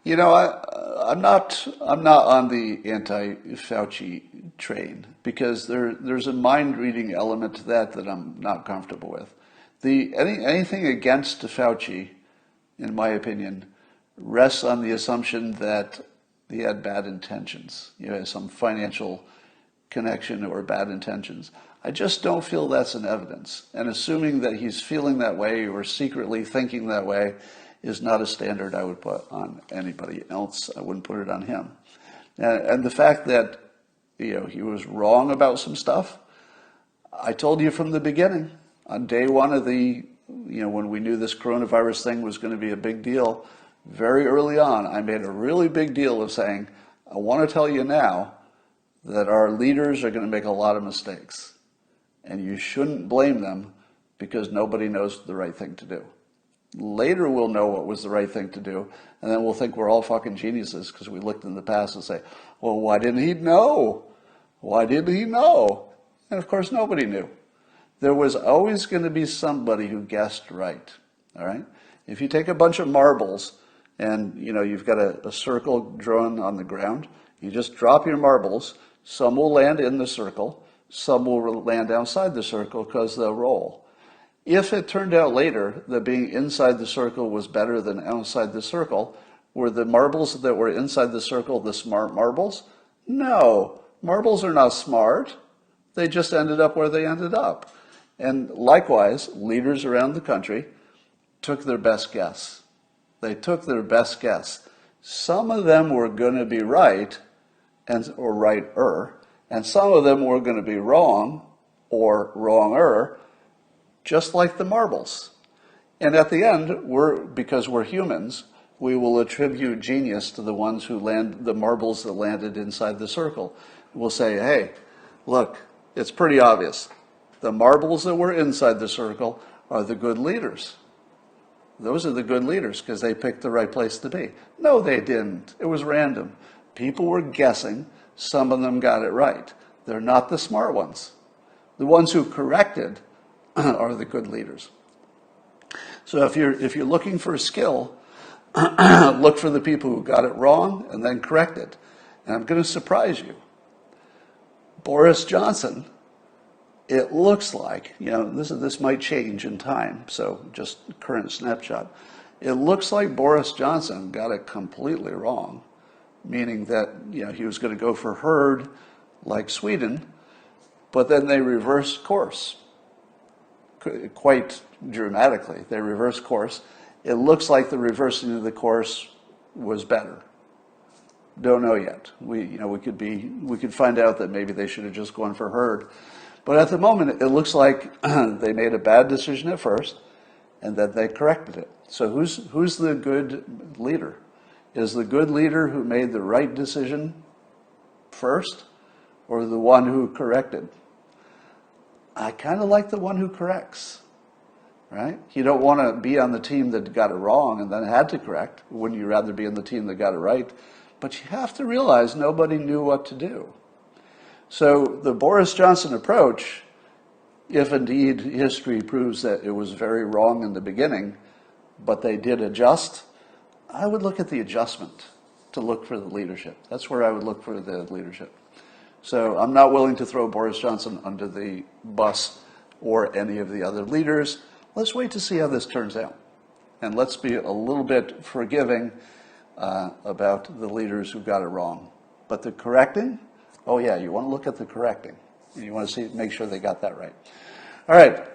I'm not on the anti-Fauci train because there's a mind-reading element to that I'm not comfortable with. Anything against Fauci, in my opinion, rests on the assumption that he had bad intentions, some financial connection or bad intentions. I just don't feel that's an evidence. And assuming that he's feeling that way or secretly thinking that way is not a standard I would put on anybody else. I wouldn't put it on him. And the fact that, he was wrong about some stuff, I told you from the beginning, on day one of when we knew this coronavirus thing was going to be a big deal, very early on, I made a really big deal of saying, I want to tell you now that our leaders are going to make a lot of mistakes. And you shouldn't blame them because nobody knows the right thing to do. Later we'll know what was the right thing to do, and then we'll think we're all fucking geniuses because we looked in the past and say, well, why didn't he know? Why didn't he know? And of course nobody knew. There was always going to be somebody who guessed right, all right? If you take a bunch of marbles and, you've got a circle drawn on the ground, you just drop your marbles, some will land in the circle, some will land outside the circle because they'll roll. If it turned out later that being inside the circle was better than outside the circle, were the marbles that were inside the circle the smart marbles? No, marbles are not smart. They just ended up where they ended up. And likewise, leaders around the country took their best guess. They took their best guess. Some of them were going to be right, or righter, and some of them were going to be wrong or wronger, just like the marbles. And at the end, because we're humans, we will attribute genius to the ones who land the marbles that landed inside the circle. We'll say, hey, look, it's pretty obvious. The marbles that were inside the circle are the good leaders. Those are the good leaders because they picked the right place to be. No, they didn't. It was random. People were guessing. Some of them got it right. They're not the smart ones. The ones who corrected are the good leaders. So if you're looking for a skill, look for the people who got it wrong and then correct it. And I'm going to surprise you. Boris Johnson, it looks like, this might change in time, so just current snapshot. It looks like Boris Johnson got it completely wrong, meaning that, he was going to go for herd like Sweden, but then they reversed course quite dramatically. They reversed course. It looks like the reversing of the course was better. Don't know yet. We could find out that maybe they should have just gone for herd. But at the moment, it looks like they made a bad decision at first, and then they corrected it. So who's the good leader? Is the good leader who made the right decision first, or the one who corrected? I kind of like the one who corrects, right? You don't want to be on the team that got it wrong and then had to correct. Wouldn't you rather be on the team that got it right? But you have to realize nobody knew what to do. So the Boris Johnson approach, if indeed history proves that it was very wrong in the beginning, but they did adjust, I would look at the adjustment to look for the leadership. That's where I would look for the leadership. So I'm not willing to throw Boris Johnson under the bus or any of the other leaders. Let's wait to see how this turns out. And let's be a little bit forgiving about the leaders who got it wrong. But the correcting, oh yeah, you want to look at the correcting. You want to make sure they got that right. All right,